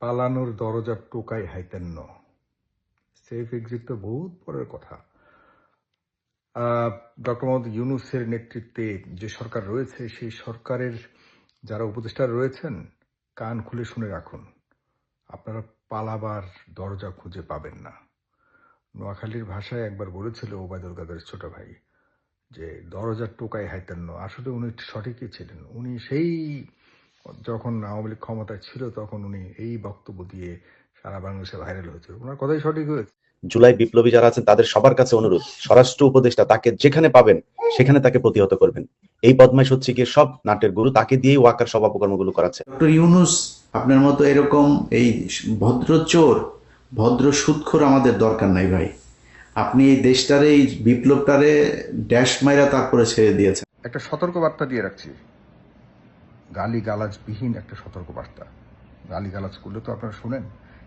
পালানোর দরজা টোকাই হাইতেন ন। সেফ এক্সিট তো বহুত পরের কথা। ডক্টর মোহাম্মদ ইউনূসের নেতৃত্বে যে সরকার রয়েছে সেই সরকারের যারা উপদেষ্টা রয়েছেন কান খুলে শুনে রাখুন, আপনারা পালাবার দরজা খুঁজে পাবেন না। নোয়াখালীর ভাষায় একবার বলেছিল ওবায়দুল কাদেরের ছোট ভাই যে দরজার টোকাই হাইতেন ন। আসলে উনি সঠিকই ছিলেন। উনি সেই যখন আওয়ামী লীগ ক্ষমতায় ছিল তখন উনি এই বক্তব্য দিয়ে সারা বাংলাদেশে ভাইরাল হয়েছিল। ওনার কথাই সঠিক হয়েছে। জুলাই বিপ্লবী যারা আছেন তাদের সবার কাছে অনুরোধ, স্বরাষ্ট্র উপদেষ্টা তাকে যেখানে পাবেন সেখানে তাকে প্রতিহত করবেন। এই বদমাইশ হচ্ছে গিয়ে সব নাটের গুরু, তাকে দিয়েই ওয়াকার সব অপকর্মগুলো করাচ্ছে। ডক্টর ইউনূস আপনার মতো এরকম এই ভদ্র চোর, ভদ্র সুদখোর আমাদের দরকার নাই ভাই। আপনি এই দেশটারে, এই বিপ্লবটারে ড্যাশ মাইরা তারপরে ছেড়ে দিয়েছেন। একটা সতর্কবার্তা দিয়ে রাখছি, গালিগালাজবিহীন একটা সতর্কবার্তা। গালিগালাজ করলে তো আপনারা শুনেন,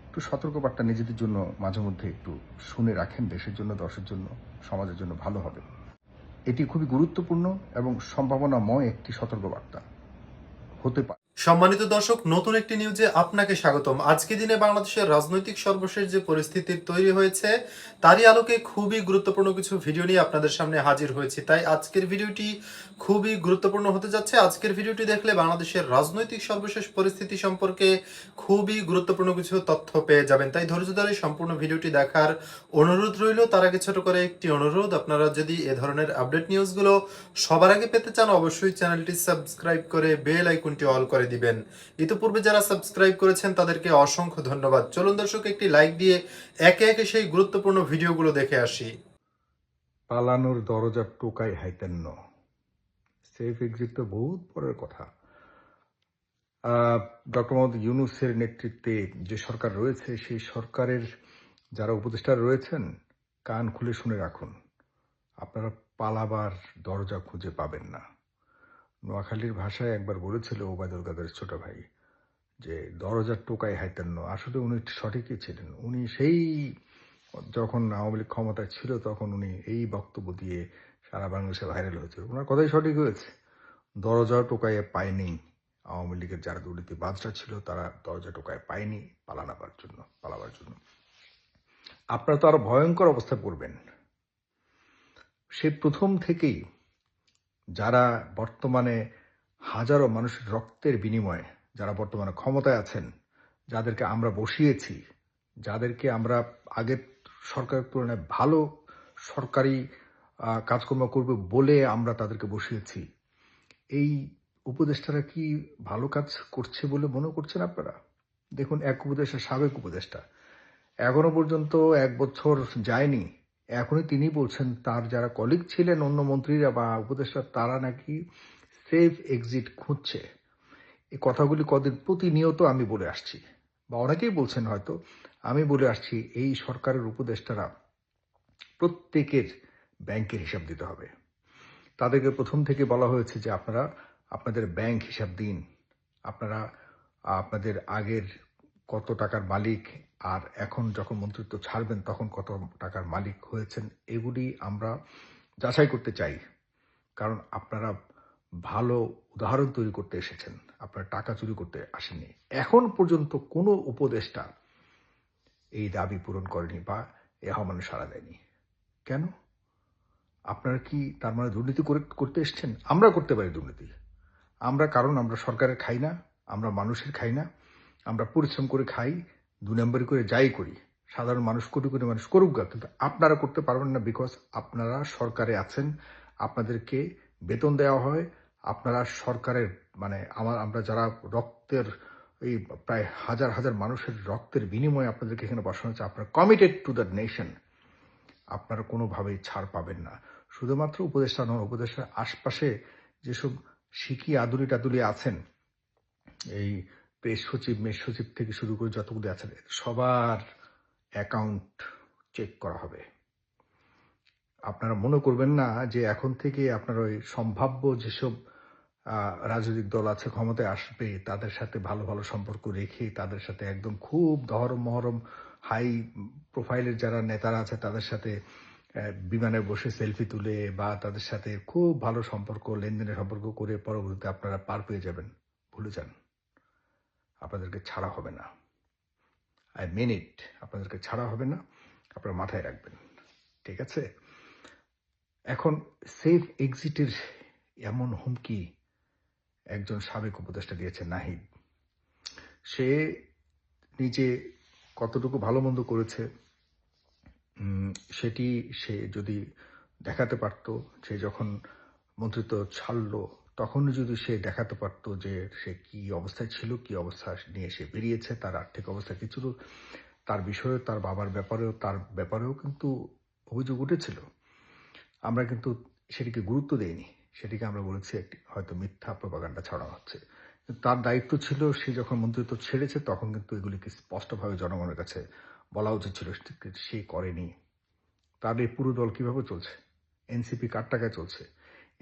একটু সতর্কবার্তা নিজেদের জন্য মাঝে মধ্যে একটু শুনে রাখেন, দেশের জন্য, দশের জন্য, সমাজের জন্য ভালো হবে। এটি খুবই গুরুত্বপূর্ণ এবং সম্ভাবনাময় একটি সতর্কবার্তা হতে পারে। সম্মানিত দর্শক, নতুন একটি নিউজে আপনাকে স্বাগতম। আজকে দিনে বাংলাদেশের রাজনৈতিক সর্বশেষ যে পরিস্থিতি তৈরি হয়েছে তারই আলোকে খুবই গুরুত্বপূর্ণ কিছু ভিডিও নিয়ে আপনাদের সামনে হাজির হয়েছি। তাই আজকের ভিডিওটি খুবই গুরুত্বপূর্ণ হতে যাচ্ছে। আজকের ভিডিওটি দেখলে বাংলাদেশের রাজনৈতিক সর্বশেষ পরিস্থিতি সম্পর্কে খুবই গুরুত্বপূর্ণ কিছু তথ্য পেয়ে যাবেন। তাই ধৈর্য ধরে সম্পূর্ণ ভিডিওটি দেখার অনুরোধ রইল। তার আগে ছোট করে একটি অনুরোধ, আপনারা যদি এ ধরনের আপডেট নিউজগুলো সবার আগে পেতে চান অবশ্যই চ্যানেলটি সাবস্ক্রাইব করে বেল আইকনটি অল করে দিবেন। ইতিপূর্বে যারা সাবস্ক্রাইব করেছেন তাদেরকে অসংখ্য ধন্যবাদ। চলুন দর্শক, একটি লাইক দিয়ে একে একে সেই গুরুত্বপূর্ণ ভিডিওগুলো দেখে আসি। পালানোর দরজা টোকাই হাইতেন ন। সেফ এক্সিট তো বহুত পরের কথা। ডক্টর মোহাম্মদ ইউনূসের নেতৃত্বে যে সরকার রয়েছে সেই সরকারের যারা উপদেষ্টা রয়েছেন কান খুলে শুনে রাখুন, আপনারা পালাবার দরজা খুঁজে পাবেন না। নোয়াখালীর ভাষায় একবার বলেছিল ওবায়দুল কাদেরের ছোট ভাই যে দরজার টোকাই হাইতেন ন। আসলে উনি সঠিকই ছিলেন। উনি সেই যখন আওয়ামী লীগ ক্ষমতায় ছিল তখন উনি এই বক্তব্য দিয়ে সারা বাংলাদেশে ভাইরাল হয়েছিল। ওনার কথাই সঠিক হয়েছে। দরজা টোকাইয়ে পায়নি আওয়ামী লীগের যারা দুর্নীতিবাজরা ছিল, তারা দরজা টোকায় পায়নি পালাবার জন্য। আপনারা তো আরো ভয়ঙ্কর অবস্থায় পড়বেন। সে প্রথম থেকেই যারা বর্তমানে হাজারো মানুষের রক্তের বিনিময়ে যারা বর্তমানে ক্ষমতায় আছেন, যাদেরকে আমরা বসিয়েছি, যাদেরকে আমরা আগের সরকারের তুলনায় ভালো সরকারি কাজকর্ম করবে বলে আমরা তাদেরকে বসিয়েছি, এই উপদেষ্টারা কি ভালো কাজ করছে বলে মনে করছেন আপনারা? দেখুন, এক উপদেষ্টা, সাবেক উপদেষ্টা, এখনো পর্যন্ত 1 বছর যায়নি, এখনই তিনি বলছেন তার যারা কলিগ ছিলেন অন্য মন্ত্রীরা বা উপদেষ্টা তারা নাকি সেফ এক্সিট খুঁজছে। এই কথাগুলি কদিন প্রতিনিয়ত আমি বলে আসছি, বা অনেকেই বলছেন হয়তো, আমি বলে আসছি এই সরকারের উপদেষ্টারা প্রত্যেকের ব্যাংকের হিসাব দিতে হবে। তাদেরকে প্রথম থেকে বলা হয়েছে যে আপনারা আপনাদের ব্যাংক হিসাব দিন, আপনারা আপনাদের আগের কত টাকার মালিক আর এখন যখন মন্ত্রিত্ব ছাড়বেন তখন কত টাকার মালিক হয়েছেন, এগুলি আমরা যাচাই করতে চাই। কারণ আপনারা ভালো উদাহরণ তৈরি করতে এসেছেন, আপনারা টাকা চুরি করতে আসেননি। এখন পর্যন্ত কোনো উপদেষ্টা এই দাবি পূরণ করেনি বা এ আহ্বানে সাড়া দেয়নি। কেন? আপনারা কি তার মানে দুর্নীতি করতে এসছেন? আমরা করতে পারি দুর্নীতি, কারণ আমরা সরকারের খাই না, আমরা মানুষের খাই না, আমরা পরিশ্রম করে খাই, 2 নম্বরই করে যাই করি, সাধারণ মানুষ কোটি কোটি মানুষ করুক গা, কিন্তু আপনারা করতে পারবেন না। বিকজ আপনারা সরকারে আছেন, আপনাদেরকে বেতন দেওয়া হয়, আপনারা সরকারের মানে আমরা যারা রক্তের এই প্রায় হাজার হাজার মানুষের রক্তের বিনিময়ে আপনাদেরকে এখানে বসানো হচ্ছে, আপনারা কমিটেড টু দ্য নেশন, আপনারা কোনোভাবেই ছাড় পাবেন না। শুধুমাত্র উপদেষ্টা নন, উপদেষ্টার আশপাশে যেসব শিখি আদুলি টাদুলি আছেন, এই প্রেস সচিব, মেস সচিব থেকে শুরু করে যতগুলি আছেন, সবার অ্যাকাউন্ট চেক করা হবে। আপনারা মনে করবেন না যে এখন থেকে আপনারা ওই সম্ভাব্য যেসব রাজনৈতিক দল আছে ক্ষমতায় আসবে তাদের সাথে ভালো ভালো সম্পর্ক রেখে তাদের সাথে একদম খুব দহরম মহরম হাই প্রোফাইলের যারা নেতারা আছে তাদের সাথে বিমানে বসে সেলফি তুলে বা তাদের সাথে খুব ভালো সম্পর্ক, লেনদেনের সম্পর্ক করে পরবর্তীতে আপনারা পার পেয়ে যাবেন। ভুলে যান, আপনাদেরকে ছাড়া হবে না। আই মেন ইট, আপনাদেরকে ছাড়া হবে না, আপনারা মাথায় রাখবেন, ঠিক আছে? এখন সেফ এক্সিটের এমন হুমকি একজন সাবেক উপদেষ্টা দিয়েছে নাহিদ। সে নিজে কতটুকু ভালো মন্দ করেছে সেটি সে যদি দেখাতে পারত, সে যখন মন্ত্রিত্ব ছাড়লো তখনই যদি সে দেখাতে পারত যে সে কি অবস্থায় ছিল, কি অবস্থা নিয়ে সে বেরিয়েছে, তার আর্থিক অবস্থা কি ছিল, তার বিষয়ে, তার বাবার ব্যাপারেও, তার ব্যাপারেও কিন্তু অভিযোগ উঠেছিল। আমরা কিন্তু সেটিকে গুরুত্ব দেইনি, সেটিকে আমরা বলেছি একটি হয়তো মিথ্যা প্রপাগান্ডা ছড়ানো হচ্ছে। কিন্তু তার দায়িত্ব ছিল, সে যখন মন্ত্রিত্ব ছেড়েছে তখন কিন্তু এগুলিকে স্পষ্টভাবে জনগণের কাছে বলা উচিত ছিল, কিন্তু সে করেনি। তার এই পুরো দল কিভাবে চলছে? এনসিপি কার টাকায় চলছে?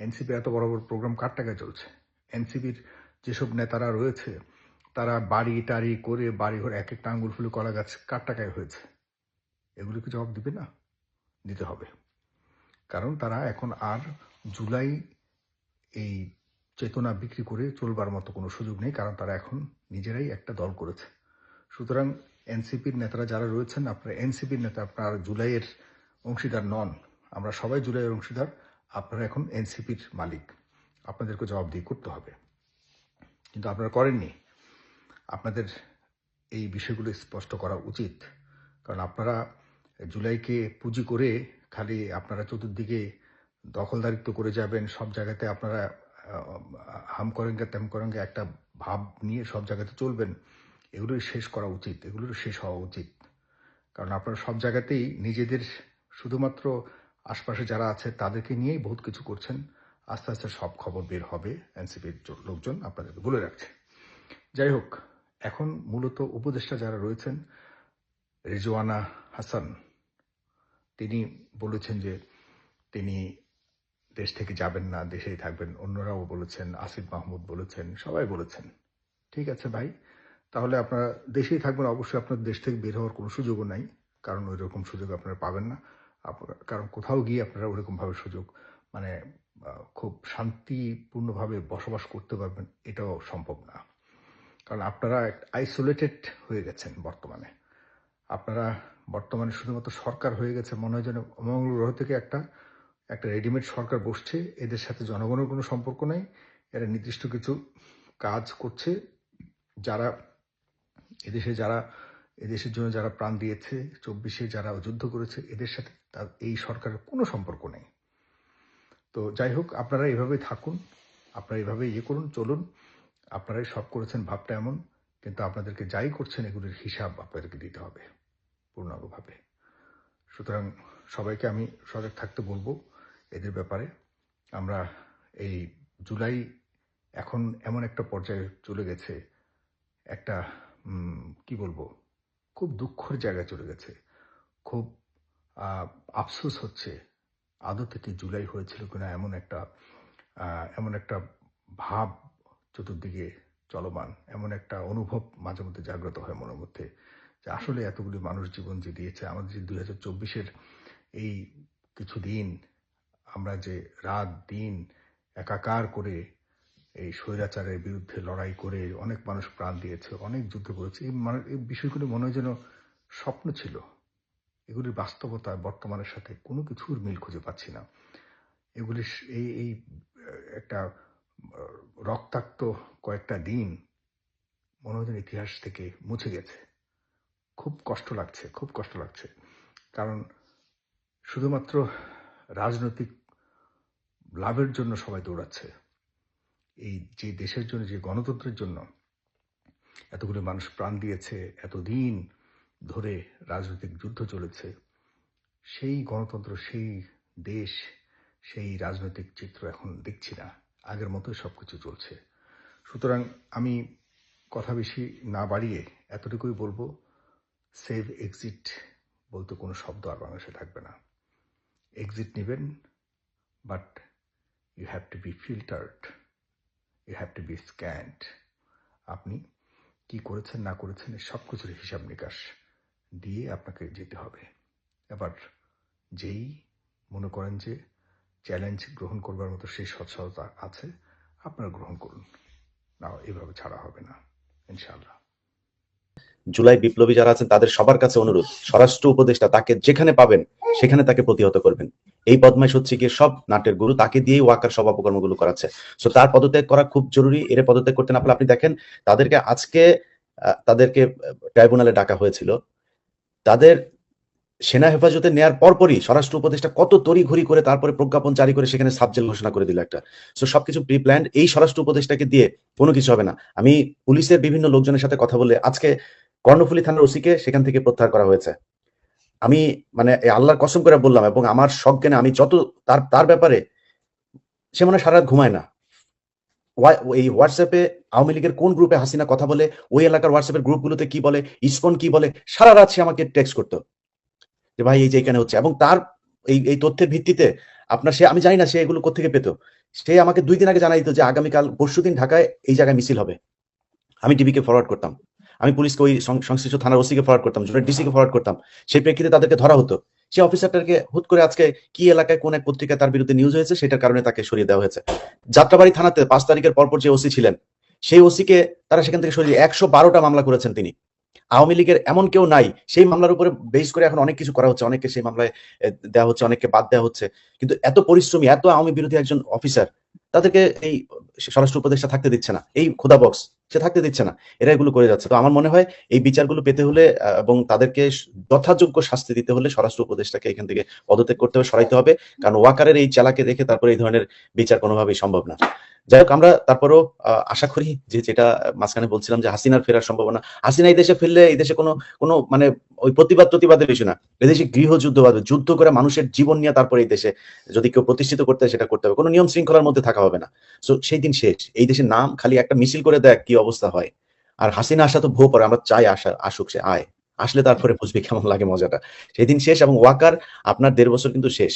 এনসিপি এত বড় বড় প্রোগ্রাম কার টাকায় চলছে? এনসিপির যেসব নেতারা রয়েছে তারা বাড়ি টাড়ি করে বাড়ি ঘর এক একটা আঙ্গুল ফুলে কলা গাছ কার টাকায় হয়েছে? এগুলোকে জবাব দিবে না? দিতে হবে। কারণ তারা এখন আর জুলাই এই চেতনা বিক্রি করে চলবার মতো কোনো সুযোগ নেই, কারণ তারা এখন নিজেরাই একটা দল করেছে। সুতরাং এনসিপির নেতারা যারা রয়েছেন, আপনারা এনসিপির নেতা, আপনারা জুলাইয়ের অংশীদার নন। আমরা সবাই জুলাইয়ের অংশীদার, আপনারা এখন এনসিপির মালিক, আপনাদেরকে জবাবদিহি করতে হবে। কিন্তু আপনারা করেননি। আপনাদের এই বিষয়গুলো স্পষ্ট করা উচিত, কারণ আপনারা জুলাইকে পুঁজি করে খালি আপনারা চতুর্দিকে দখলদারিত্ব করে যাবেন, সব জায়গাতে আপনারা হাম করেঙ্গে তেম করেঙ্গে একটা ভাব নিয়ে সব জায়গাতে চলবেন। এগুলোই শেষ করা উচিত, এগুলোর শেষ হওয়া উচিত। কারণ আপনারা সব জায়গাতেই নিজেদের শুধুমাত্র আশপাশে যারা আছে তাদেরকে নিয়েই বহুত কিছু করছেন। আস্তে আস্তে সব খবর বের হবে, এনসিপির লোকজন আপনাদেরকে বলে রাখছে। যাই হোক, এখন মূলত উপদেষ্টা যারা রয়েছেন, রিজওয়ানা হাসান, তিনি বলেছেন যে তিনি দেশ থেকে যাবেন না, দেশেই থাকবেন। অন্যরাও বলেছেন, আসিফ মাহমুদ বলেছেন, সবাই বলেছেন। ঠিক আছে ভাই, তাহলে আপনারা দেশেই থাকবেন। অবশ্যই আপনার দেশ থেকে বের হওয়ার কোনো সুযোগও নাই, কারণ ওই রকম সুযোগ আপনারা পাবেন না। কারণ কোথাও গিয়ে আপনারা ওরকমভাবে সুযোগ মানে খুব শান্তিপূর্ণভাবে বসবাস করতে পারবেন, এটাও সম্ভব না। কারণ আপনারা আইসোলেটেড হয়ে গেছেন বর্তমানে। আপনারা বর্তমানে শুধুমাত্র সরকার হয়ে গেছে, মনে হয় যেন মঙ্গল গ্রহ থেকে একটা রেডিমেড সরকার বসছে। এদের সাথে জনগণের কোনো সম্পর্ক নেই। এরা নির্দিষ্ট কিছু কাজ করছে, যারা এদেশের জন্য যারা প্রাণ দিয়েছে, 24-এ যারা যুদ্ধ করেছে, এদের সাথে তার এই সরকারের কোনো সম্পর্ক নেই। তো যাই হোক, আপনারা এভাবে থাকুন, আপনারা এভাবে করুন, চলুন। আপনারাই সব করেছেন ভাবটা এমন, কিন্তু আপনাদেরকে যাই করছেন এগুলির হিসাব আপনাদেরকে দিতে হবে পূর্ণাঙ্গভাবে। সুতরাং সবাইকে আমি সজাগ থাকতে বলবো এদের ব্যাপারে। আমরা এই জুলাই এখন এমন একটা পর্যায়ে চলে গেছে, একটা কি বলবো, খুব দুঃখের জায়গায় চলে গেছে। খুব আফসোস হচ্ছে আদৌ থেকে জুলাই হয়েছিল কিনা, এমন একটা ভাব চতুর্দিকে চলমান, এমন একটা অনুভব মাঝে মধ্যে জাগ্রত হয় মনের মধ্যে, যে আসলে এতগুলি মানুষ জীবন যে দিয়েছে, আমাদের যে 2024-এর এই কিছুদিন আমরা যে রাত দিন একাকার করে এই স্বৈরাচারের বিরুদ্ধে লড়াই করে অনেক মানুষ প্রাণ দিয়েছে, অনেক যুদ্ধ করেছে, এই বিষয়গুলো মনে হয় যেন স্বপ্ন ছিল। এগুলির বাস্তবতা বর্তমানের সাথে কোনো কিছুর মিল খুঁজে পাচ্ছি না। এগুলি এই একটা রক্তাক্ত কয়েকটা দিন মনে হয় যেন ইতিহাস থেকে মুছে গেছে। খুব কষ্ট লাগছে, খুব কষ্ট লাগছে। কারণ শুধুমাত্র রাজনৈতিক লাভের জন্য সবাই দৌড়াচ্ছে। এই যে দেশের জন্য, যে গণতন্ত্রের জন্য এতগুলো মানুষ প্রাণ দিয়েছে, এতদিন ধরে রাজনৈতিক যুদ্ধ চলেছে, সেই গণতন্ত্র, সেই দেশ, সেই রাজনৈতিক চিত্র এখন দেখছি না। আগের মতোই সবকিছু চলছে। সুতরাং আমি কথা বেশি না বাড়িয়ে এতটুকুই বলবো, সেভ এক্সিট বলতে কোনো শব্দ আর বাংলাদেশে থাকবে না। এক্সিট নেবেন, but you have to be filtered, you have to be scanned. আপনি কি করেছেন না করেছেন সব কিছুর হিসাব নিকাশ দিয়ে আপনাকে যেতে হবে। এবার যেই মনে করেন যে চ্যালেঞ্জ গ্রহণ করবার মতো সেই সচ্ছলতা আছে, আপনারা গ্রহণ করুন, না এভাবে ছাড়া হবে না ইনশাআল্লাহ। জুলাই বিপ্লবী যারা আছেন তাদের সবার কাছে অনুরোধ, স্বরাষ্ট্র উপদেষ্টা তাকে যেখানে পাবেন সেখানে তাকে প্রতিহত করবেন। এই বদমাইশ হচ্ছে গিয়ে সব নাটের গুরু, তাকে দিয়েই ওয়াকার সব অপকর্মগুলো করাচ্ছে। সো তার পদত্যাগ করা খুব জরুরি। এর পদত্যাগ করতে না পারলে আপনি দেখেন তাদেরকে আজকে তাদেরকে ট্রাইব্যুনালে ডাকা হয়েছিল। তাদের সেনা হেফাজতে নেয়ার পরপরই স্বরাষ্ট্র উপদেষ্টা কত তড়িঘড়ি করে তারপরে প্রজ্ঞাপন জারি করে সেখানে সাবজেল ঘোষণা করে দিল একটা। সো সবকিছু প্রি প্ল্যান্ড। এই স্বরাষ্ট্র উপদেষ্টাকে দিয়ে কোনো কিছু হবে না। আমি পুলিশের বিভিন্ন লোকজনের সাথে কথা বলে আজকে কর্ণফুলী থানার ওসিকে সেখান থেকে প্রত্যাহার করা হয়েছে। আমি মানে আল্লাহর কসম করে বললাম, এবং আমার সজ্ঞানে আমি যত তার ব্যাপারে সে মনে হয় সারা রাত ঘুমায় না। এই হোয়াটসঅ্যাপে আওয়ামী লীগের কোন গ্রুপে হাসিনা কথা বলে, ওই এলাকার হোয়াটসঅ্যাপের গ্রুপগুলোতে কি বলে, ইসকন কি বলে, সারা রাত সে আমাকে টেক্সট করতো যে ভাই এই যে এখানে হচ্ছে। এবং তার এই তথ্যের ভিত্তিতে আপনার আমি জানি না সে এগুলো কোত্থেকে পেত। সে আমাকে 2 দিন আগে জানাই দিত যে আগামীকাল পরশুদিন ঢাকায় এই জায়গায় মিছিল হবে। আমি ডিবিকে ফরওয়ার্ড করতাম, আমি পুলিশকে ওই সংশ্লিষ্ট থানার ওসিকে ফরওয়ার্ড করতাম, জুনিয়র ডিসিকে ফরওয়ার্ড করতাম। সেই প্রেক্ষিতে তাদেরকে ধরা হতো। সেই অফিসারটাকে হুট করে আজকে কি এলাকায় কোন এক পত্রিকায় তার বিরুদ্ধে নিউজ হয়েছে, সেটার কারণে তাকে সরিয়ে দেওয়া হয়েছে। যাত্রাবাড়ি থানাতে 5 তারিখের পরপর যে ওসি ছিলেন, সেই ওসিকে তারা সেখান থেকে সরিয়ে 112টা মামলা করেছেন তিনি। আওয়ামী লীগের এমন কেউ নাই। সেই মামলার উপরে বেস করে এখন অনেক কিছু করা হচ্ছে, অনেককে সেই মামলায় দেওয়া হচ্ছে, অনেককে বাদ দেওয়া হচ্ছে। কিন্তু এত পরিশ্রমী, এত আওয়ামী বিরোধী একজন অফিসার, তাদেরকে এই স্বরাষ্ট্র উপদেষ্টা থাকতে দিচ্ছে না, এই খোদা বক্স সে থাকতে দিচ্ছে না, এরা এগুলো করে যাচ্ছে। তো আমার মনে হয় এই বিচারগুলো পেতে হলে এবং তাদেরকে যথাযোগ্য শাস্তি দিতে হলে স্বরাষ্ট্র উপদেষ্টাকে এখান থেকে পদত্যাগ করতে হবে, সরাইতে হবে। কারণ ওয়াকারের এই চালাকে দেখে তারপরে এই ধরনের বিচার কোনোভাবেই সম্ভব না। যাই হোক, আমরা তারপরও আশা করি যে, যেটা মাঝখানে বলছিলাম যে হাসিনার ফেরার সম্ভাবনা, হাসিনা এই দেশে ফিরলে এই দেশে কোনো মানে ওই প্রতিবাদের বিষয় না। এদেশে গৃহযুদ্ধ বাঁধবে, যুদ্ধ করে মানুষের জীবন নিয়ে তারপরে এই দেশে যদি কেউ প্রতিষ্ঠিত করতে হয় সেটা করতে হবে, কোনো নিয়ম শৃঙ্খলার মধ্যে থাকা হবে না। সো সেই দিন শেষ। এই দেশের নাম খালি একটা মিছিল করে দেখ কি অবস্থা হয়। আর হাসিনা আসা তো ভোর পরে, আমরা চাই আসুক, সে আয়, আসলে তারপরে বুঝবে কেমন লাগে মজাটা। সেদিন শেষ। এবং ওয়াকার আপনার 1.5 বছর কিন্তু শেষ।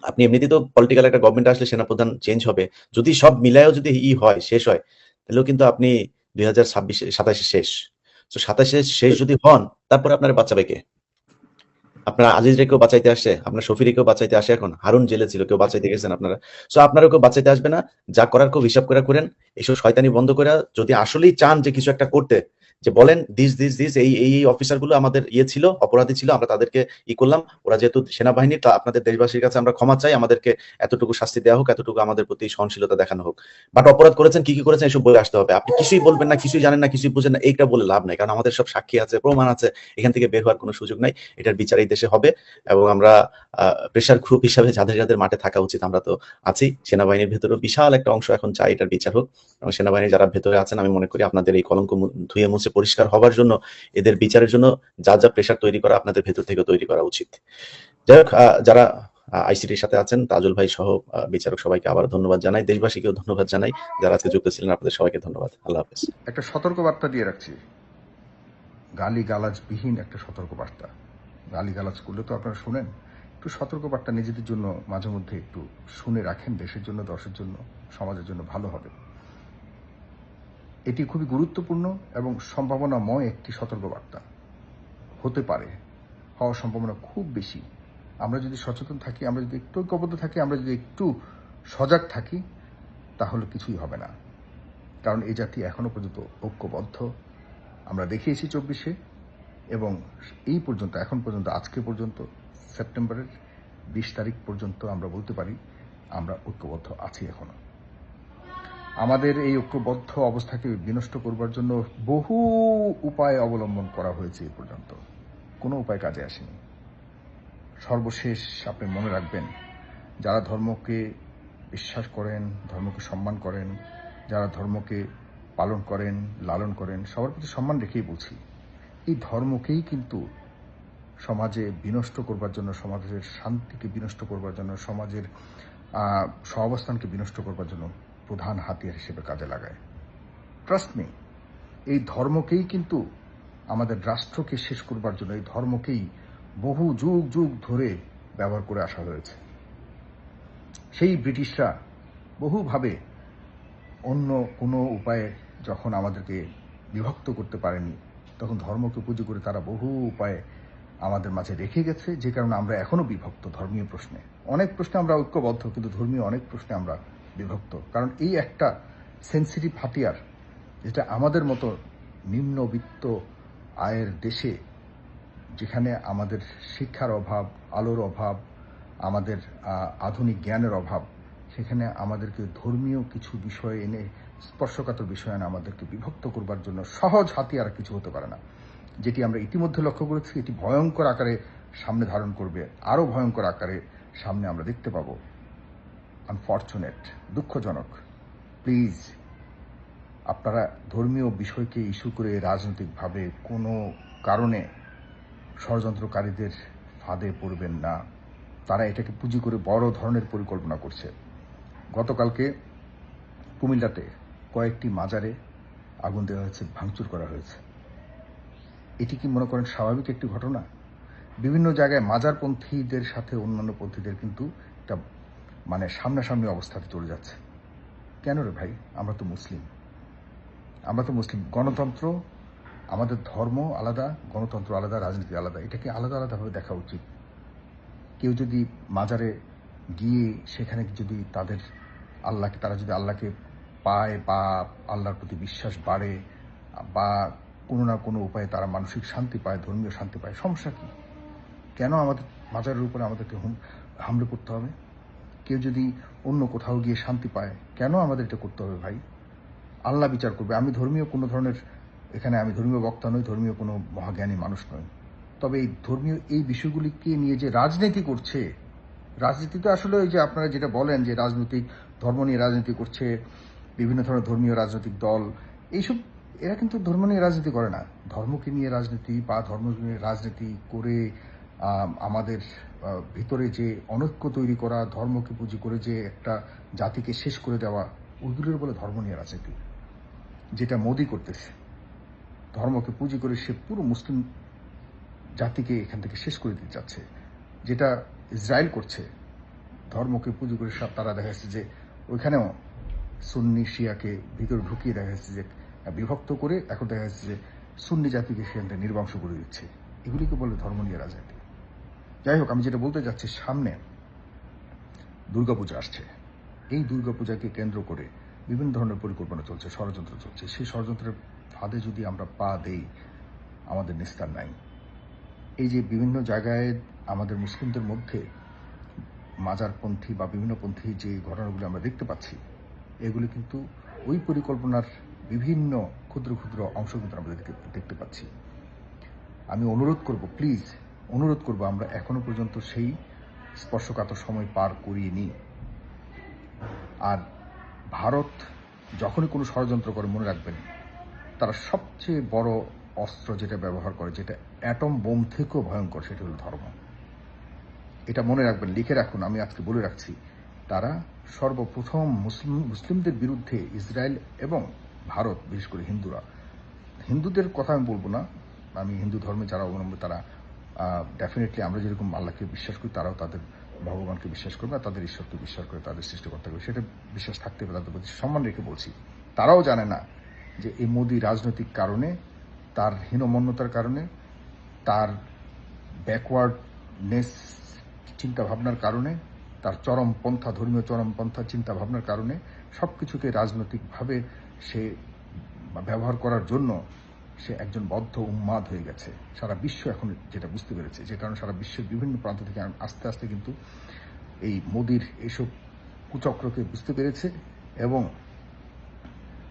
আপনি এমনিতেই তো পলিটিক্যাল একটা গভর্নমেন্ট আসলে সেনাপ্রধান চেঞ্জ হবে, যদি সব মিলায়ও যদি হয় শেষ হয়, তাহলেও কিন্তু আপনি 2027 শেষ। তো 27 শেষ যদি হন, তারপরে আপনার বাচ্চা কে? আপনার আজিজরে কেউ বাঁচাইতে আসছে, আপনার শফিরে কেউ বাঁচাইতে আসে? এখন হারুন জেলে ছিল, কেউ বাঁচাইতে গেছেন আপনারা? সো আপনারা কেউ বাঁচাইতে আসবে না। যা করার খুব হিসাব করে করেন। এইসব শয়তানি বন্ধ করে যদি আসলেই চান যে কিছু একটা করতে, যে বলেন দিস এই অফিসার গুলো আমাদের ছিল, অপরাধী ছিল, আমরা তাদেরকে করলাম। ওরা যেহেতু সেনাবাহিনী, তা আপনাদের দেশবাসীর কাছে আমরা ক্ষমা চাই, আমাদেরকে এতটুকু শাস্তি দেওয়া হোক, এতটুকু আমাদের প্রতি সহনশীলতা দেখানো হোক। বাট অপরাধ করেছেন, কি করেছেন এসব বলে আসতে হবে। আপনি কিছুই বলবেন না, কিছুই জানেন না, কিছুই বুঝেন না, এইটা বলে লাভ নাই। কারণ আমাদের সব সাক্ষী আছে, প্রমাণ আছে, এখান থেকে বের হওয়ার কোনো সুযোগ নাই। এটার বিচার এই দেশে হবে। এবং আমরা প্রেশার গ্রুপ হিসাবে যাদের মাঠে থাকা উচিত আমরা তো আছি। সেনাবাহিনীর ভেতরেও বিশাল একটা অংশ এখন চাই এটার বিচার হোক। এবং সেনাবাহিনী যারা ভেতরে আছেন, আমি মনে করি আপনাদের এই কলঙ্ক ধুয়ে মুছে পরিষ্কার হবার জন্য, এদের বিচারের জন্য যা প্রেশার তৈরি করা আপনাদের ভেতর থেকে তৈরি করা উচিত। যাই হোক, যারা আইসিটির সাথে আছেন, তাজুল ভাই সহ বিচারক সবাইকে আবার ধন্যবাদ জানাই, দেশবাসীকেও ধন্যবাদ জানাই, যারা আজকে যুক্ত ছিলেন আপনাদের সবাইকে ধন্যবাদ। আল্লাহ হাফেজ। একটা সতর্কবার্তা দিয়ে রাখছি, গালিগালাজবিহীন একটা সতর্কবার্তা। গালিগালাজ করলে তো আপনারা শুনেন, একটু সতর্কবার্তা নিজেদের জন্য মাঝে মধ্যে একটু শুনে রাখেন, দেশের জন্য, দশের জন্য, সমাজের জন্য ভালো হবে। এটি খুবই গুরুত্বপূর্ণ এবং সম্ভাবনাময় একটি সতর্কবার্তা হতে পারে, হওয়ার সম্ভাবনা খুব বেশি। আমরা যদি সচেতন থাকি, আমরা যদি একটু ঐক্যবদ্ধ থাকি, আমরা যদি একটু সজাগ থাকি, তাহলে কিছুই হবে না। কারণ এই জাতি এখনো পর্যন্ত ঐক্যবদ্ধ। আমরা দেখিয়েছি 24-এ, এবং এই পর্যন্ত, এখন পর্যন্ত, আজকে পর্যন্ত, সেপ্টেম্বরের 20 তারিখ পর্যন্ত আমরা বলতে পারি আমরা ঐক্যবদ্ধ আছি এখনো। আমাদের এই ঐক্যবদ্ধ অবস্থাকে বিনষ্ট করবার জন্য বহু উপায় অবলম্বন করা হয়েছে এ পর্যন্ত, কোনো উপায় কাজে আসেনি। সর্বশেষ আপনি মনে রাখবেন, যারা ধর্মকে বিশ্বাস করেন, ধর্মকে সম্মান করেন, যারা ধর্মকে পালন করেন, লালন করেন, সবার প্রতি সম্মান রেখেই বলছি, এই ধর্মকেই কিন্তু সমাজে বিনষ্ট করবার জন্য, সমাজের শান্তিকে বিনষ্ট করবার জন্য, সমাজের সহাবস্থানকে বিনষ্ট করবার জন্য প্রধান হাতিয়ার হিসেবে কাজে লাগায়। ট্রাস্ট মি, এই ধর্মকেই কিন্তু আমাদের রাষ্ট্রকে শেষ করবার জন্য, এই ধর্মকেই বহু যুগ যুগ ধরে ব্যবহার করে আসা হয়েছে। সেই ব্রিটিশরা বহুভাবে অন্য কোনো উপায়ে যখন আমাদেরকে বিভক্ত করতে পারেনি, তখন ধর্মকে পুঁজি করে তারা বহু উপায়ে আমাদের মাঝে রেখে গেছে, যে কারণে আমরা এখনো বিভক্ত। ধর্মীয় প্রশ্নে অনেক প্রশ্নে আমরা ঐক্যবদ্ধ, কিন্তু ধর্মীয় অনেক প্রশ্নে আমরা বিভক্ত। কারণ এই একটা সেন্সিটিভ হাতিয়ার, যেটা আমাদের মতো নিম্নবিত্ত আয়ের দেশে, যেখানে আমাদের শিক্ষার অভাব, আলোর অভাব, আমাদের আধুনিক জ্ঞানের অভাব, সেখানে আমাদেরকে ধর্মীয় কিছু বিষয় এনে, স্পর্শকাতর বিষয় এনে আমাদেরকে বিভক্ত করবার জন্য সহজ হাতিয়ার কিছু হতে পারে না। যেটি আমরা ইতিমধ্যে লক্ষ্য করেছি, এটি ভয়ঙ্কর আকারে সামনে ধারণ করবে, আরও ভয়ঙ্কর আকারে সামনে আমরা দেখতে পাবো। আনফর্চুনেট, দুঃখজনক। প্লিজ আপনারা ধর্মীয় বিষয়কে ইস্যু করে রাজনৈতিকভাবে কোনো কারণে ষড়যন্ত্রকারীদের ফাঁদে পড়বেন না। তারা এটাকে পুঁজি করে বড় ধরনের পরিকল্পনা করছে। গতকালকে কুমিল্লাতে কয়েকটি মাজারে আগুন দেওয়া হয়েছে, ভাঙচুর করা হয়েছে। এটি কি মনে করেন স্বাভাবিক একটি ঘটনা? বিভিন্ন জায়গায় মাজারপন্থীদের সাথে অন্যান্য পন্থীদের কিন্তু একটা মানে সামনাসামনি অবস্থাতে চলে যাচ্ছে। কেন রে ভাই? আমরা তো মুসলিম। গণতন্ত্র, আমাদের ধর্ম আলাদা, গণতন্ত্র আলাদা, রাজনীতি আলাদা। এটাকে আলাদা আলাদাভাবে দেখা উচিত। কেউ যদি মাজারে গিয়ে সেখানে যদি তারা যদি আল্লাহকে পায় বা আল্লাহর প্রতি বিশ্বাস বাড়ে বা কোনো না কোনো উপায়ে তারা মানসিক শান্তি পায়, ধর্মীয় শান্তি পায়, সমস্যা কি? কেন আমাদের মাজারের উপরে আমাদেরকে হামলে করতে হবে? কেউ যদি অন্য কোথাও গিয়ে শান্তি পায়, কেন আমাদের এটা করতে হবে ভাই? আল্লাহ বিচার করবে। আমি ধর্মীয় কোনো ধরনের, এখানে আমি ধর্মীয় বক্তা নই, ধর্মীয় কোনো মহাজ্ঞানী মানুষ নই। তবে এই ধর্মীয় এই বিষয়গুলিকে নিয়ে যে রাজনীতি করছে, রাজনীতি তো আসলে ওই যে আপনারা যেটা বলেন যে রাজনৈতিক ধর্ম নিয়ে রাজনীতি করছে, বিভিন্ন ধরনের ধর্মীয় রাজনৈতিক দল, এইসব এরা কিন্তু ধর্ম নিয়ে রাজনীতি করে না। ধর্মকে নিয়ে রাজনীতি বা ধর্ম নিয়ে রাজনীতি করে আমাদের ভিতরে যে অনৈক্য তৈরি করা, ধর্মকে পুঁজি করে যে একটা জাতিকে শেষ করে দেওয়া, ওইগুলোর বলে ধর্ম নিয়ে রাজনীতি। যেটা মোদি করতেছে, ধর্মকে পুঁজি করে সে পুরো মুসলিম জাতিকে এখান থেকে শেষ করে দিতে চাচ্ছে। যেটা ইসরায়েল করছে, ধর্মকে পুঁজি করে সব তারা দেখা যাচ্ছে যে ওইখানেও সুন্নি শিয়াকে ভিতরে ঢুকিয়ে দেখা যাচ্ছে যে বিভক্ত করে এখন দেখা যাচ্ছে যে সুন্নি জাতিকে সেখানে নির্বংশ করে দিচ্ছে। এগুলিকে বলে ধর্ম নিয়ে রাজনীতি। যাই হোক, আমি যেটা বলতে যাচ্ছি, সামনে দুর্গাপূজা আসছে। এই দুর্গাপূজাকে কেন্দ্র করে বিভিন্ন ধরনের পরিকল্পনা চলছে, ষড়যন্ত্র চলছে। সেই ষড়যন্ত্রের ফাঁদে যদি আমরা পা দেই, আমাদের নিস্তার নাই। এই যে বিভিন্ন জায়গায় আমাদের মুসলিমদের মধ্যে মাজারপন্থী বা বিভিন্ন পন্থী যে ঘটনাগুলো আমরা দেখতে পাচ্ছি, এগুলি কিন্তু ওই পরিকল্পনার বিভিন্ন ক্ষুদ্র ক্ষুদ্র অংশ কিন্তু আমরা দেখতে পাচ্ছি। আমি অনুরোধ করব, প্লিজ অনুরোধ করব, আমরা এখনো পর্যন্ত সেই স্পর্শকাতর সময় পার করিনি। আর ভারত যখনই কোনো ষড়যন্ত্র করে, মনে রাখবেন তারা সবচেয়ে বড় অস্ত্র যেটা ব্যবহার করে, যেটা অ্যাটম বোম থেকেও ভয়ঙ্কর, সেটা হলো ধর্ম। এটা মনে রাখবেন, লিখে রাখুন, আমি আজকে বলে রাখছি। তারা সর্বপ্রথম মুসলিমদের বিরুদ্ধে ইসরায়েল এবং ভারত, বিশেষ করে হিন্দুদের কথা আমি বলবো না, আমি হিন্দু ধর্মে যারা অবলম্বন তারা ডেফিনেটলি আমরা যেরকম আল্লাহকে বিশ্বাস করি, তারাও তাদের ভগবানকে বিশ্বাস করবে, তাদের ঈশ্বরকে বিশ্বাস করে, তাদের সৃষ্টিকর্তাকে, সেটা বিশ্বাস থাকতে হবে, তাদের প্রতি সম্মান রেখে বলছি। তারাও জানে না যে এই মোদি রাজনৈতিক কারণে, তার হীনমন্যতার কারণে, তার ব্যাকওয়ার্ডনেস চিন্তাভাবনার কারণে, তার চরমপন্থা, ধর্মীয় চরমপন্থা চিন্তাভাবনার কারণে সব কিছুকে রাজনৈতিকভাবে সে ব্যবহার করার জন্য সে একজন বদ্ধ উন্মাদ হয়ে গেছে। সারা বিশ্ব এখন যেটা বুঝতে পেরেছে, যে কারণে সারা বিশ্বের বিভিন্ন প্রান্ত থেকে আস্তে আস্তে কিন্তু এই মোদির এইসব কুচক্রকে বুঝতে পেরেছে এবং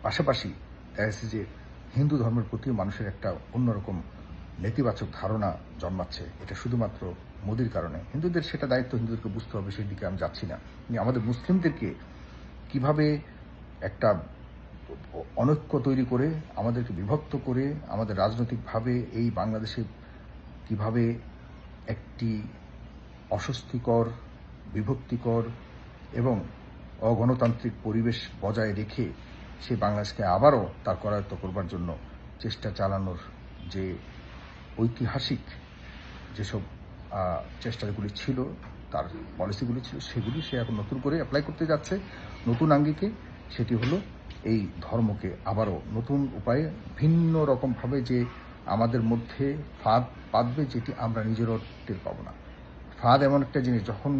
পাশাপাশি দেখা যাচ্ছে যে হিন্দু ধর্মের প্রতি মানুষের একটা অন্যরকম নেতিবাচক ধারণা জন্মাচ্ছে। এটা শুধুমাত্র মোদির কারণে। হিন্দুদের সেটা দায়িত্ব, হিন্দুদেরকে বুঝতে হবে, সেই দিকে আমি যাচ্ছি না। আমাদের মুসলিমদেরকে কিভাবে একটা অনৈক্য তৈরি করে, আমাদেরকে বিভক্ত করে, আমাদের রাজনৈতিকভাবে এই বাংলাদেশে কিভাবে একটি অস্বস্তিকর, বিভক্তিকর এবং অগণতান্ত্রিক পরিবেশ বজায় রেখে সে বাংলাদেশকে আবারও তার করায়ত্ত করবার জন্য চেষ্টা চালানোর যে ঐতিহাসিক যেসব চেষ্টাগুলি ছিল, তার পলিসিগুলি ছিল, সেগুলি সে এখন নতুন করে অ্যাপ্লাই করতে যাচ্ছে নতুন আঙ্গিকে। সেটি হলো এই ধর্মকে আবারও নতুন উপায়ে, ভিন্ন রকমভাবে যে আমাদের মধ্যে ফাঁদ পাতবে, যেটি আমরা নিজেরও টের পাবো না। ফাঁদ এমন একটা জিনিস, যখন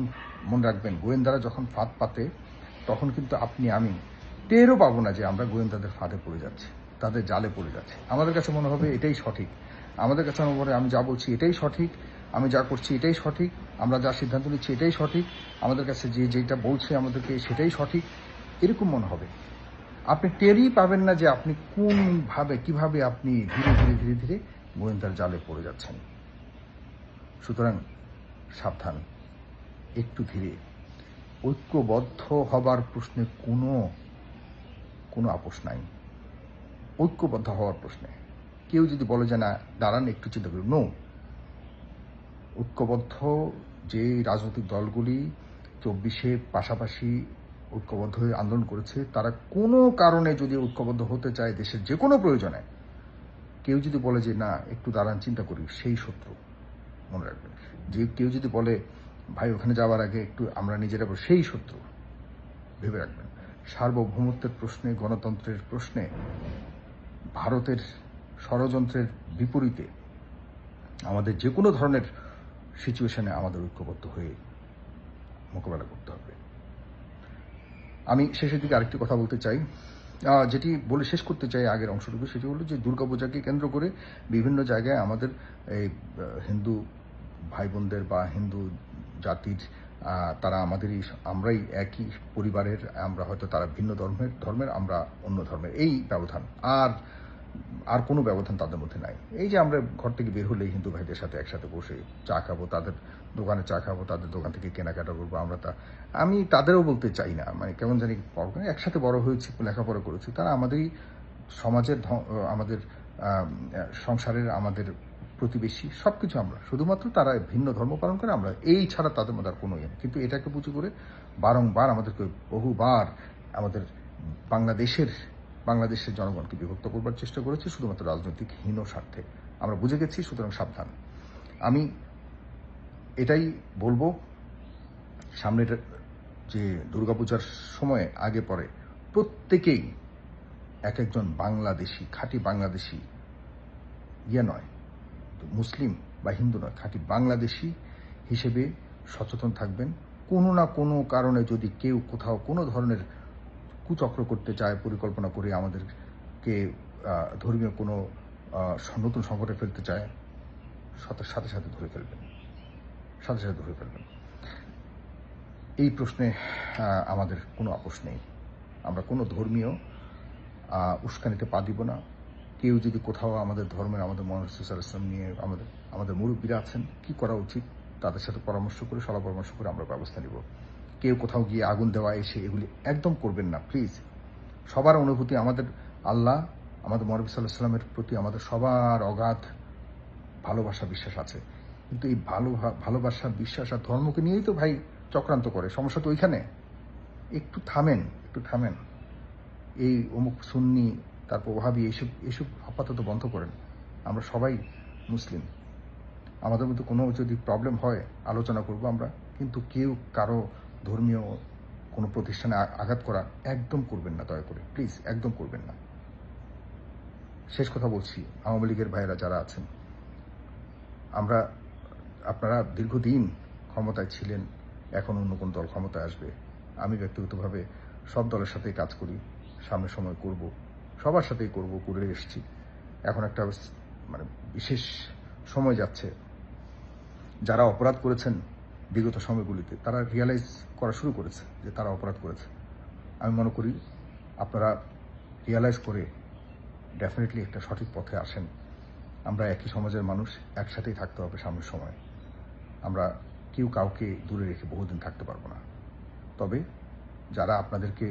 মনে রাখবেন গোয়েন্দারা যখন ফাঁদ পাতে, তখন কিন্তু আপনি আমি টেরও পাবো না যে আমরা গোয়েন্দাদের ফাঁদে পড়ে যাচ্ছি, তাদের জালে পড়ে যাচ্ছে। আমাদের কাছে মনে হবে এটাই সঠিক। আমাদের কাছে মনে করে আমি যা বলছি এটাই সঠিক, আমি যা করছি এটাই সঠিক, আমরা যা সিদ্ধান্ত নিচ্ছি এটাই সঠিক, আমাদের কাছে যেটা বলছে আমাদেরকে সেটাই সঠিক, এরকম মনে হবে। আপনি টেরই পাবেন না যে আপনি কিভাবে আপনি ধীরে ধীরে ধীরে ধীরে গোয়েন্দার জালে পড়ে যাচ্ছেন। সুতরাং সাবধান, একটু ধীরে। ঐক্যবদ্ধ হবার প্রশ্নে কোনো আপোষ নাই। ঐক্যবদ্ধ হওয়ার প্রশ্নে কেউ যদি বলে যে না দাঁড়ান একটু চিন্তা করুন, নো। ঐক্যবদ্ধ যে রাজনৈতিক দলগুলি 24-এ পাশাপাশি ঐক্যবদ্ধ হয়ে আন্দোলন করেছে, তারা কোনো কারণে যদি ঐক্যবদ্ধ হতে চায় দেশের যে কোনো প্রয়োজনে, কেউ যদি বলে যে না একটু দাঁড়ান চিন্তা করি, সেই শত্রু। মনে রাখবেন, যে কেউ যদি বলে ভাই ওখানে যাওয়ার আগে একটু আমরা নিজেরা, সেই শত্রু। ভেবে রাখবেন, সার্বভৌমত্বের প্রশ্নে, গণতন্ত্রের প্রশ্নে ভারতের ষড়যন্ত্রের বিপরীতে আমাদের যে কোনো ধরনের সিচুয়েশনে আমাদের ঐক্যবদ্ধ হয়ে মোকাবেলা করতে হবে। আমি শেষের দিকে আরেকটি কথা বলতে চাই, যেটি বলে শেষ করতে চাই আগের অংশটুকু, সেটি হলো যে দুর্গাপূজাকে কেন্দ্র করে বিভিন্ন জায়গায় আমাদের এই হিন্দু ভাই বোনদের বা হিন্দু জাতির তারা আমরাই একই পরিবারের, আমরা হয়তো তারা ভিন্ন ধর্মের, আমরা অন্য ধর্মের, এই ব্যবধান আর কোনো ব্যবধান তাদের মধ্যে নাই। এই যে আমরা ঘর থেকে বের হলেই হিন্দু ভাইদের সাথে একসাথে বসে চা খাবো, তাদের দোকানে চা খাবো, তাদের দোকান থেকে কেনাকাটা করবো, আমি তাদেরও বলতে চাই না, মানে কেমন জানি একসাথে বড় হয়েছি, লেখাপড়া করেছি, তারা আমাদেরই সমাজের, আমাদের সংসারের, আমাদের প্রতিবেশী, সবকিছু আমরা। শুধুমাত্র তারা ভিন্ন ধর্ম পালন করে, আমরা এই ছাড়া তাদের মধ্যে আর কোনো ইয়ে নেই। কিন্তু এটাকে পুঁজি করে বারংবার আমাদেরকে বহুবার আমাদের বাংলাদেশের জনগণকে বিভক্ত করবার চেষ্টা করেছে শুধুমাত্র রাজনৈতিক হীন স্বার্থে। আমরা বুঝে গেছি, সুতরাং সাবধান। আমি এটাই বলবো, সামনের যে দুর্গাপূজার সময়ে আগে পরে প্রত্যেকেই এক একজন বাংলাদেশি, খাঁটি বাংলাদেশি, নয় মুসলিম বা হিন্দু নয়, খাঁটি বাংলাদেশি হিসেবে সচেতন থাকবেন। কোনো না কোনো কারণে যদি কেউ কোথাও কোনো ধরনের কুচক্র করতে চায়, পরিকল্পনা করে আমাদেরকে ধর্মীয় কোনো নতুন সংকটে ফেলতে চায়, সাথে সাথে ধরে ফেলবেন। এই প্রশ্নে আমাদের কোনো আপোষ নেই। আমরা কোনো ধর্মীয় উস্কানিতে পা দিব না। কেউ যদি কোথাও আমাদের ধর্মের, আমাদের মহানবী সাল্লাল্লাহু আলাইহি ওয়াসাল্লাম নিয়ে আমাদের মুরব্বীরা আছেন, কি করা উচিত তাদের সাথে সলা পরামর্শ করে আমরা ব্যবস্থা নিব। কেউ কোথাও গিয়ে আগুন দেওয়া, এগুলি একদম করবেন না প্লিজ। সবার অনুভূতি, আমাদের আল্লাহ, আমাদের মহানবী সাল্লাল্লাহু আলাইহি ওয়াসাল্লামের প্রতি আমাদের সবার অগাধ ভালোবাসা, বিশ্বাস আছে। কিন্তু এই ভালোবাসা, বিশ্বাস আর ধর্মকে নিয়েই তো ভাই চক্রান্ত করে। সমস্যা তো ওইখানে। একটু থামেন। এই অমুক সুন্নি, তারপর ওহাবি, এইসব আপাতত বন্ধ করেন। আমরা সবাই মুসলিম, আমাদের মধ্যে কোনো যদি প্রবলেম হয় আলোচনা করব আমরা, কিন্তু কেউ কারো ধর্মীয় কোনো প্রতিষ্ঠানে আঘাত করা একদম করবেন না, দয়া করে প্লিজ, একদম করবেন না। শেষ কথা বলছি, আওয়ামী লীগের ভাইয়েরা যারা আছেন, আপনারা দীর্ঘদিন ক্ষমতায় ছিলেন, এখন অন্য কোন দল ক্ষমতায় আসবে। আমি ব্যক্তিগতভাবে সব দলের সাথেই কাজ করি, সামনের সময় করব, সবার সাথেই করে এসেছি। এখন একটা বিশেষ সময় যাচ্ছে, যারা অপরাধ করেছেন বিগত সময়গুলিতে, তারা রিয়ালাইজ করা শুরু করেছে যে তারা অপরাধ করেছে। আমি মনে করি আপনারা রিয়ালাইজ করে ডেফিনেটলি একটা সঠিক পথে আসেন। আমরা একই সমাজের মানুষ, একসাথেই থাকতে হবে সামনের সময়। আমরা কেউ কাউকে দূরে রেখে বহুদিন থাকতে পারবো না। তবে যারা আপনাদেরকে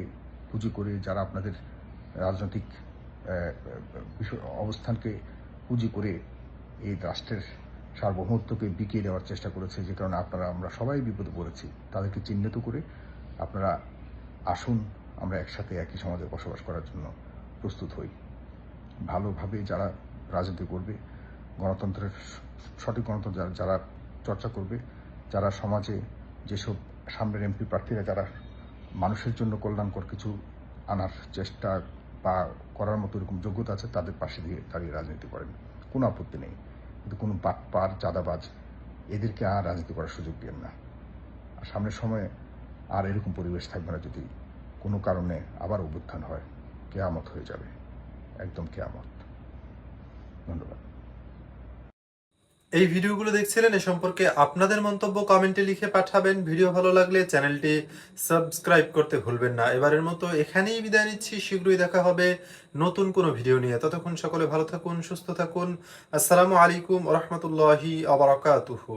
পুঁজি করে, যারা আপনাদের রাজনৈতিক অবস্থানকে পুঁজি করে এই রাষ্ট্রের সার্বভৌমত্বকে বিকিয়ে দেওয়ার চেষ্টা করেছে, যে কারণে আমরা সবাই বিপদে পড়েছি, তাদেরকে চিহ্নিত করে আপনারা আসুন, আমরা একসাথে একই সমাজে বসবাস করার জন্য প্রস্তুত হই। ভালোভাবে যারা রাজনীতি করবে, সঠিক গণতন্ত্র যারা চর্চা করবে, যারা সমাজে যেসব সামনের এমপি প্রার্থীরা যারা মানুষের জন্য কল্যাণকর কিছু আনার চেষ্টা বা করার মতো এরকম যোগ্যতা আছে, তাদের পাশে দিয়ে দাঁড়িয়ে রাজনীতি করেন, কোনো আপত্তি নেই। কিন্তু কোনো বাটপার, চাঁদাবাজ, এদেরকে আর রাজনীতি করার সুযোগ দেন না। আর সামনের সময়ে আর এরকম পরিবেশ থাকবে না। যদি কোনো কারণে আবার অভ্যুত্থান হয়, কেয়ামত হয়ে যাবে, একদম কেয়ামত। ধন্যবাদ। এই ভিডিওগুলো দেখছিলেন, এ সম্পর্কে আপনাদের মন্তব্য কমেন্টে লিখে পাঠাবেন। ভিডিও ভালো লাগলে চ্যানেলটি সাবস্ক্রাইব করতে ভুলবেন না। এবারের মতো এখানেই বিদায় নিচ্ছি, শীঘ্রই দেখা হবে নতুন কোনো ভিডিও নিয়ে। ততক্ষণ সকলে ভালো থাকুন, সুস্থ থাকুন। আসসালামু আলাইকুম ওয়া রাহমাতুল্লাহি ওয়া বারাকাতুহু।